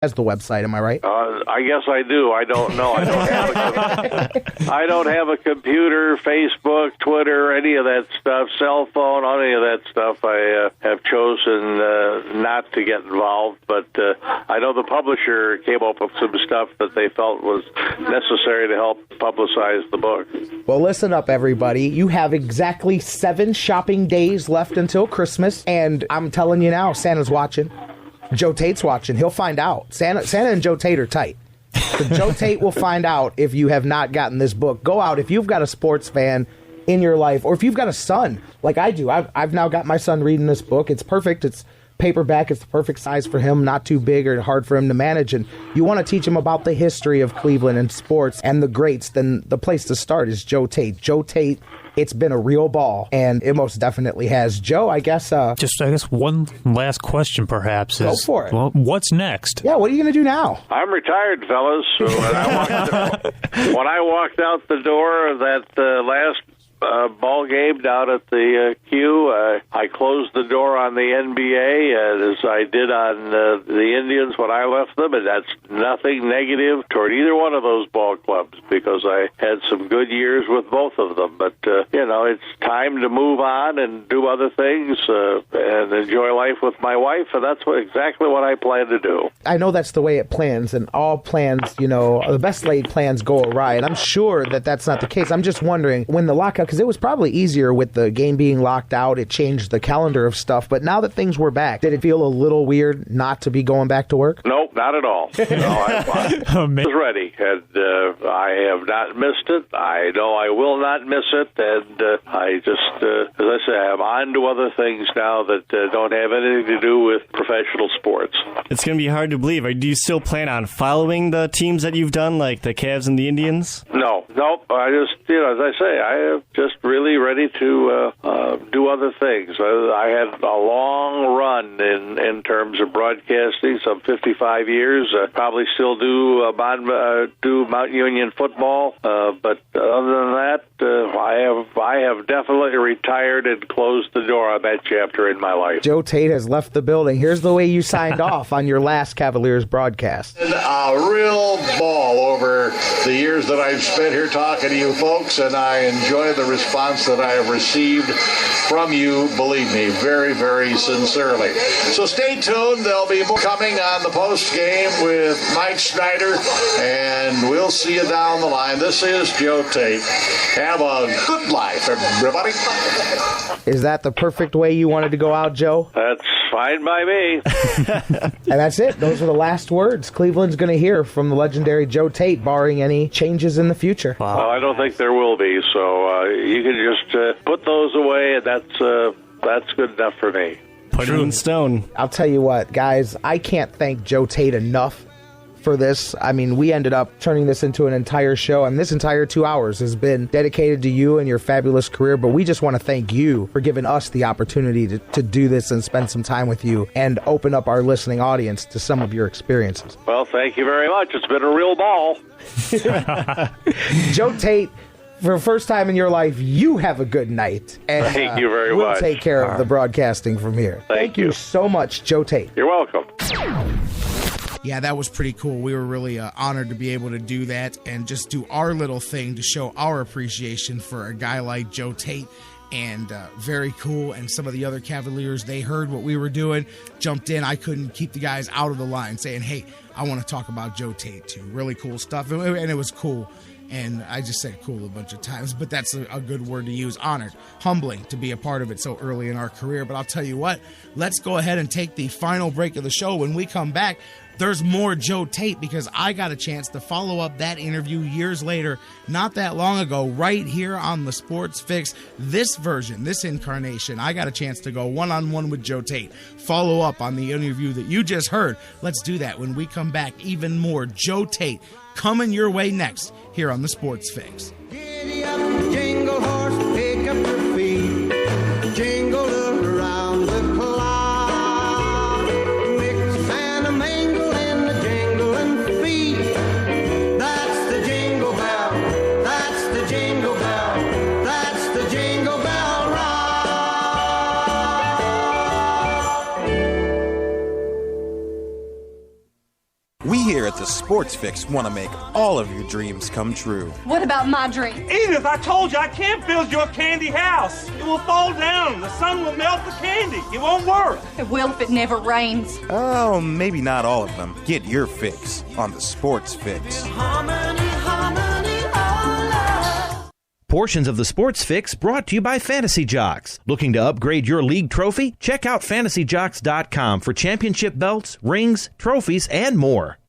has the website, am I right? I guess I do. I don't know. I don't have a computer, Facebook, Twitter, any of that stuff, cell phone, any of that stuff. I have chosen not to get involved, but I know the publisher came up with some stuff that they felt was necessary to help publicize the book. Well, listen up, everybody. You have exactly 7 shopping days left until Christmas, and I'm telling you now, Santa's watching. Joe Tait's watching. He'll find out. Santa and Joe Tait are tight. So Joe Tait will find out if you have not gotten this book. Go out. If you've got a sports fan in your life, or if you've got a son, like I do. I've now got my son reading this book. It's perfect. It's paperback. It's the perfect size for him, not too big or hard for him to manage. And you want to teach him about the history of Cleveland and sports and the greats, then the place to start is Joe Tait. Joe Tait, it's been a real ball, and it most definitely has. Joe, I guess one last question, perhaps. Go for it. Well, what's next? Yeah, what are you going to do now? I'm retired, fellas. So when I walked out the door of that last ball game down at the Q, I closed the door on the NBA as I did on the Indians when I left them, and that's nothing negative toward either one of those ball clubs because I had some good years with both of them. But, it's time to move on and do other things and enjoy life with my wife, and that's exactly what I plan to do. I know that's the way it plans, and all plans, the best laid plans go awry, and I'm sure that that's not the case. I'm just wondering, when the lockout, because it was probably easier with the game being locked out, it changed the calendar of stuff, but now that things were back, did it feel a little weird not to be going back to work? Nope, not at all. No, I was ready, and I have not missed it. I know I will not miss it, and I just, as I say, I'm on to other things now that don't have anything to do with professional sports. It's going to be hard to believe. Do you still plan on following the teams that you've done, like the Cavs and the Indians? Nope. I just, as I say, I am just really ready to do other things. I had a long run in terms of broadcasting, some 55 years. Probably still do Mount Union football, but other than that, I have definitely retired and closed the door on that chapter in my life. Joe Tait has left the building. Here's the way you signed off on your last Cavaliers broadcast. A real ball over the years that I've spent here talking to you folks, and I enjoy the response that I have received from you, believe me, very, very sincerely. So stay tuned. There'll be more coming on the post game with Mike Snyder, and we'll see you down the line. This is Joe Tait. Have a good life, everybody. Is that the perfect way you wanted to go out, Joe? That's fine by me. And that's it. Those are the last words Cleveland's going to hear from the legendary Joe Tait, barring any changes in the future. Wow. Well, I don't think there will be, so you can just put those away, and that's good enough for me. Put it in stone. I'll tell you what, guys, I can't thank Joe Tait enough for this. I mean, we ended up turning this into an entire show, and this entire 2 hours has been dedicated to you and your fabulous career, but we just want to thank you for giving us the opportunity to do this and spend some time with you and open up our listening audience to some of your experiences. Well, thank you very much. It's been a real ball. Joe Tait, for the first time in your life, you have a good night. And, thank you very we'll much. We'll take care of the broadcasting from here. Thank you so much, Joe Tait. You're welcome. Yeah, that was pretty cool. We were really honored to be able to do that and just do our little thing to show our appreciation for a guy like Joe Tait. And very cool. And some of the other Cavaliers, they heard what we were doing, jumped in. I couldn't keep the guys out of the line saying, hey, I want to talk about Joe Tait too. Really cool stuff. And it was cool. And I just said cool a bunch of times, but that's a good word to use. Honored, humbling to be a part of it so early in our career. But I'll tell you what, let's go ahead and take the final break of the show. When we come back, there's more Joe Tait, because I got a chance to follow up that interview years later, not that long ago, right here on the Sports Fix. This version, this incarnation, I got a chance to go one-on-one with Joe Tait. Follow up on the interview that you just heard. Let's do that when we come back. Even more Joe Tait coming your way next here on the Sports Fix. Giddy up, jingle horse, pick up your feet, jingle around the clock, mix and a mingle in the jingling feet. That's the jingle bell, that's the jingle bell, that's the jingle bell rock. We here at the Sports Fix want to make all of your dreams come true. What about my dream? Edith, I told you I can't build you a candy house. It will fall down. The sun will melt the candy. It won't work. It will if it never rains. Oh, maybe not all of them. Get your fix on the Sports Fix. Portions of the Sports Fix brought to you by Fantasy Jocks. Looking to upgrade your league trophy? Check out fantasyjocks.com for championship belts, rings, trophies, and more.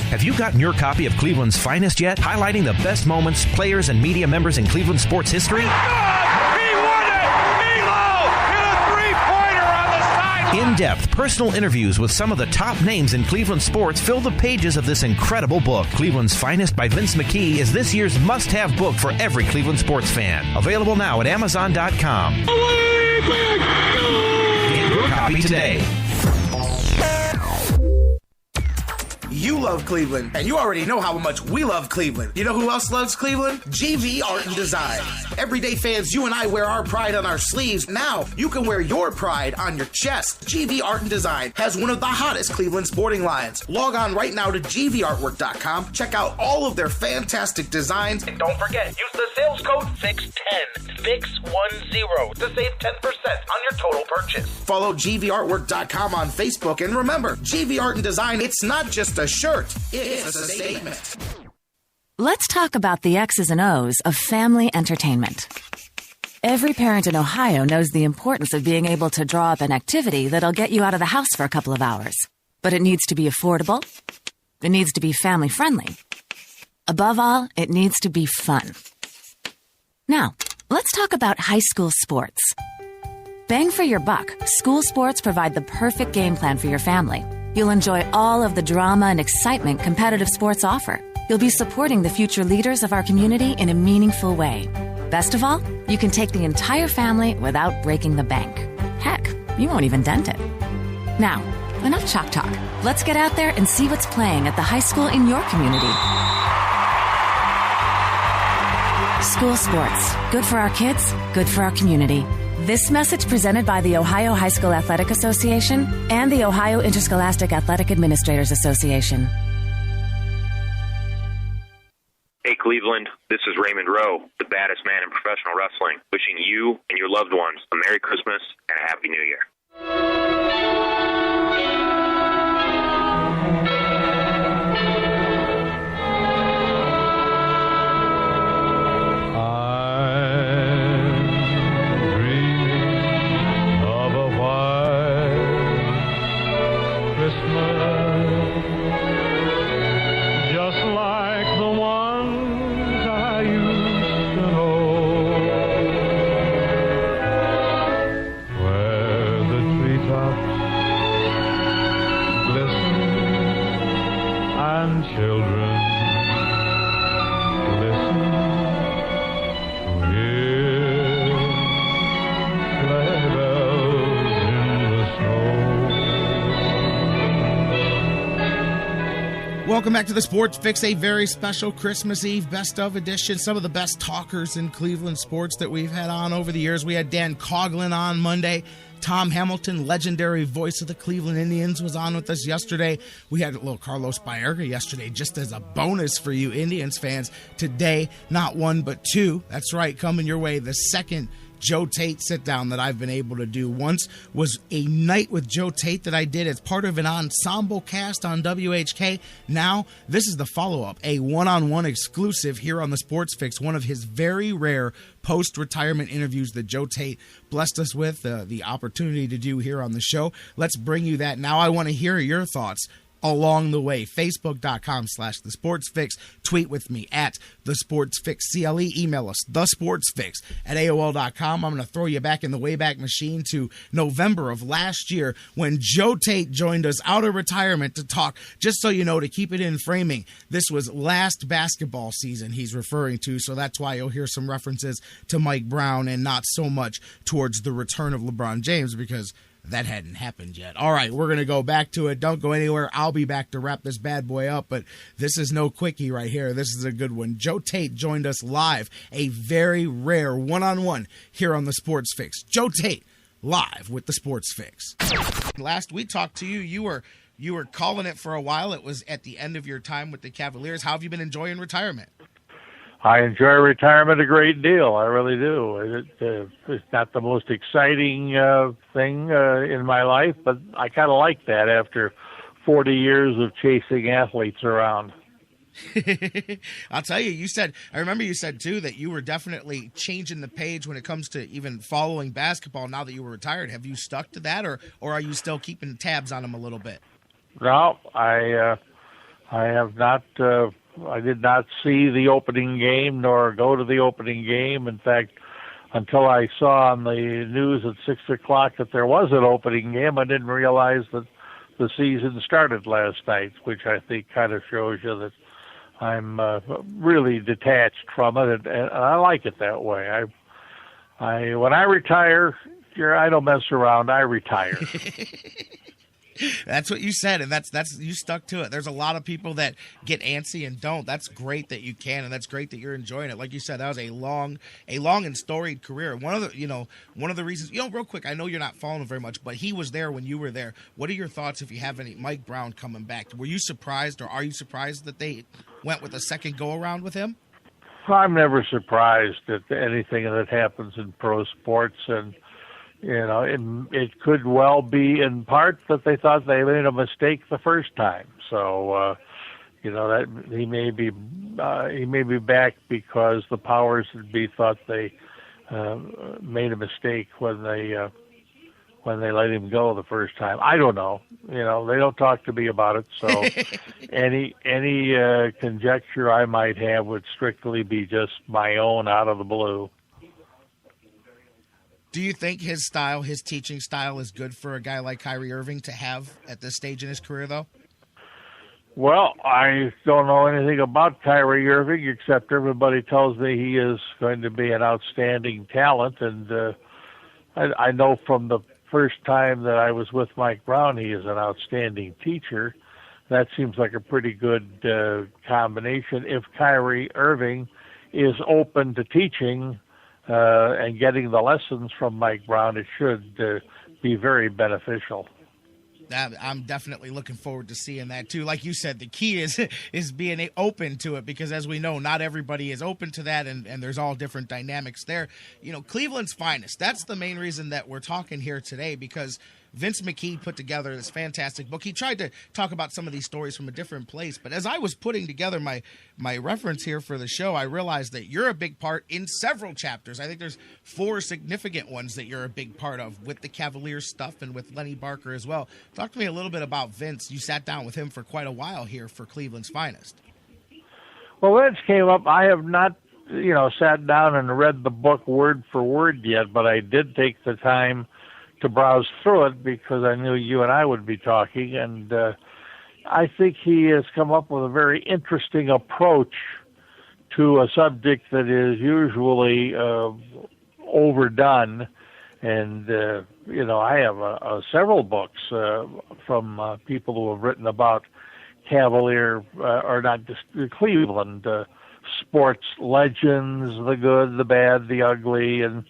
Have you gotten your copy of Cleveland's Finest yet? Highlighting the best moments, players, and media members in Cleveland sports history? In-depth personal interviews with some of the top names in Cleveland sports fill the pages of this incredible book. Cleveland's Finest by Vince McKee is this year's must-have book for every Cleveland sports fan. Available now at Amazon.com. Get your copy today. You love Cleveland, and you already know how much we love Cleveland. You know who else loves Cleveland? GV Art and Design. Everyday fans, you and I wear our pride on our sleeves. Now, you can wear your pride on your chest. GV Art and Design has one of the hottest Cleveland sporting lines. Log on right now to gvartwork.com. Check out all of their fantastic designs. And don't forget, use the sales code FIX10, FIX10, to save 10% on your total purchase. Follow gvartwork.com on Facebook, and remember, GV Art and Design, it's not just a shirt, it's a statement. Let's talk about the X's and O's of family entertainment. Every parent in Ohio knows the importance of being able to draw up an activity that'll get you out of the house for a couple of hours. But it needs to be affordable. It needs to be family friendly. Above all, it needs to be fun. Now, let's talk about high school sports. Bang for your buck, school sports provide the perfect game plan for your family. You'll enjoy all of the drama and excitement competitive sports offer. You'll be supporting the future leaders of our community in a meaningful way. Best of all, you can take the entire family without breaking the bank. Heck, you won't even dent it. Now, enough chalk talk. Let's get out there and see what's playing at the high school in your community. School sports. Good for our kids, good for our community. This message presented by the Ohio High School Athletic Association and the Ohio Interscholastic Athletic Administrators Association. Hey, Cleveland, this is Raymond Rowe, the baddest man in professional wrestling, wishing you and your loved ones a Merry Christmas and a Happy New Year. Welcome back to the Sports Fix, a very special Christmas Eve best of edition. Some of the best talkers in Cleveland sports that we've had on over the years. We had Dan Coughlin on Monday. Tom Hamilton, legendary voice of the Cleveland Indians, was on with us yesterday. We had a little Carlos Baerga yesterday, just as a bonus for you Indians fans. Today, not one but two. That's right, coming your way, the second Joe Tait sit-down that I've been able to do. Once was a night with Joe Tait that I did as part of an ensemble cast on WHK. Now, this is the follow-up, a one-on-one exclusive here on the Sports Fix, one of his very rare post-retirement interviews that Joe Tait blessed us with the opportunity to do here on the show. Let's bring you that. Now I want to hear your thoughts along the way. Facebook.com/The Sports Fix. Tweet with me at The Sports Fix CLE. Email us, thesportsfix@AOL.com. I'm going to throw you back in the Wayback Machine to November of last year when Joe Tait joined us out of retirement to talk. Just so you know, to keep it in framing, this was last basketball season he's referring to, so that's why you'll hear some references to Mike Brown and not so much towards the return of LeBron James, because that hadn't happened yet. All right, we're going to go back to it. Don't go anywhere. I'll be back to wrap this bad boy up, but this is no quickie right here. This is a good one. Joe Tait joined us live, a very rare one-on-one here on the Sports Fix. Joe Tait, live with the Sports Fix. Last we talked to you, you were calling it for a while. It was at the end of your time with the Cavaliers. How have you been enjoying retirement? I enjoy retirement a great deal. I really do. It's not the most exciting thing in my life, but I kind of like that after 40 years of chasing athletes around. I'll tell you, I remember you said too that you were definitely changing the page when it comes to even following basketball now that you were retired. Have you stuck to that, or are you still keeping tabs on them a little bit? No, I have not. I did not see the opening game nor go to the opening game. In fact, until I saw on the news at 6 o'clock that there was an opening game, I didn't realize that the season started last night, which I think kind of shows you that I'm really detached from it, and I like it that way. I when I retire, I don't mess around. I retire. That's what you said, and that's you stuck to it. There's a lot of people that get antsy and don't. That's great that you can, and that's great that you're enjoying it. Like you said, that was a long and storied career. One of the reasons, real quick, I know you're not following him very much, but he was there when you were there. What are your thoughts if you have any Mike Brown coming back? Were you surprised, or are you surprised that they went with a second go around with him? I'm never surprised at anything that happens in pro sports, and it could well be in part that they thought they made a mistake the first time. So, that he may be back because the powers that be thought they made a mistake when they let him go the first time. I don't know. They don't talk to me about it. So, any conjecture I might have would strictly be just my own out of the blue. Do you think his teaching style is good for a guy like Kyrie Irving to have at this stage in his career, though? Well, I don't know anything about Kyrie Irving, except everybody tells me he is going to be an outstanding talent. And I know from the first time that I was with Mike Brown, he is an outstanding teacher. That seems like a pretty good combination. If Kyrie Irving is open to teaching and getting the lessons from Mike Brown, it should be very beneficial. I'm definitely looking forward to seeing that too. Like you said, the key is being open to it, because as we know, not everybody is open to that, and there's all different dynamics there. Cleveland's finest. That's the main reason that we're talking here today, because Vince McKee put together this fantastic book. He tried to talk about some of these stories from a different place, but as I was putting together my reference here for the show, I realized that you're a big part in several chapters. I think there's 4 significant ones that you're a big part of, with the Cavaliers stuff and with Lenny Barker as well. Talk to me a little bit about Vince. You sat down with him for quite a while here for Cleveland's finest. Well, Vince came up. I have not, sat down and read the book word for word yet, but I did take the time to browse through it because I knew you and I would be talking, and I think he has come up with a very interesting approach to a subject that is usually overdone. And I have several books from people who have written about Cavalier, or not just Cleveland, sports legends, the good, the bad, the ugly, and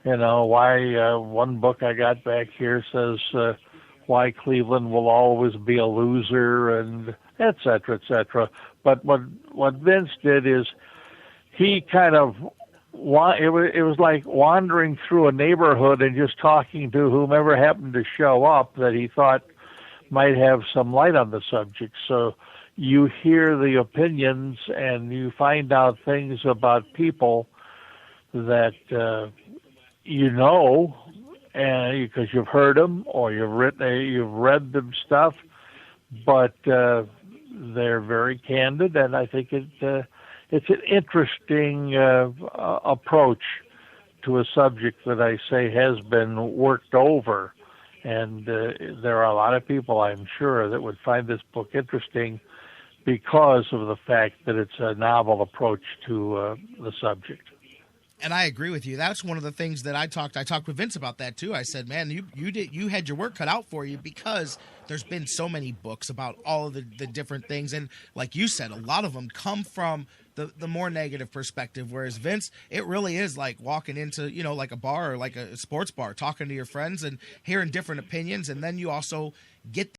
why one book I got back here says why Cleveland will always be a loser, and et cetera, et cetera. But what Vince did is he kind of, it was like wandering through a neighborhood and just talking to whomever happened to show up that he thought might have some light on the subject. So you hear the opinions and you find out things about people that because you've heard them or you've read them stuff, but they're very candid, and I think it's an interesting approach to a subject that I say has been worked over, and there are a lot of people, I'm sure, that would find this book interesting because of the fact that it's a novel approach to the subject. And I agree with you. That's one of the things that I talked with Vince about that too. I said, man, you had your work cut out for you because there's been so many books about all of the different things. And like you said, a lot of them come from the more negative perspective. Whereas Vince, it really is like walking into, like a bar or like a sports bar, talking to your friends and hearing different opinions. And then you also get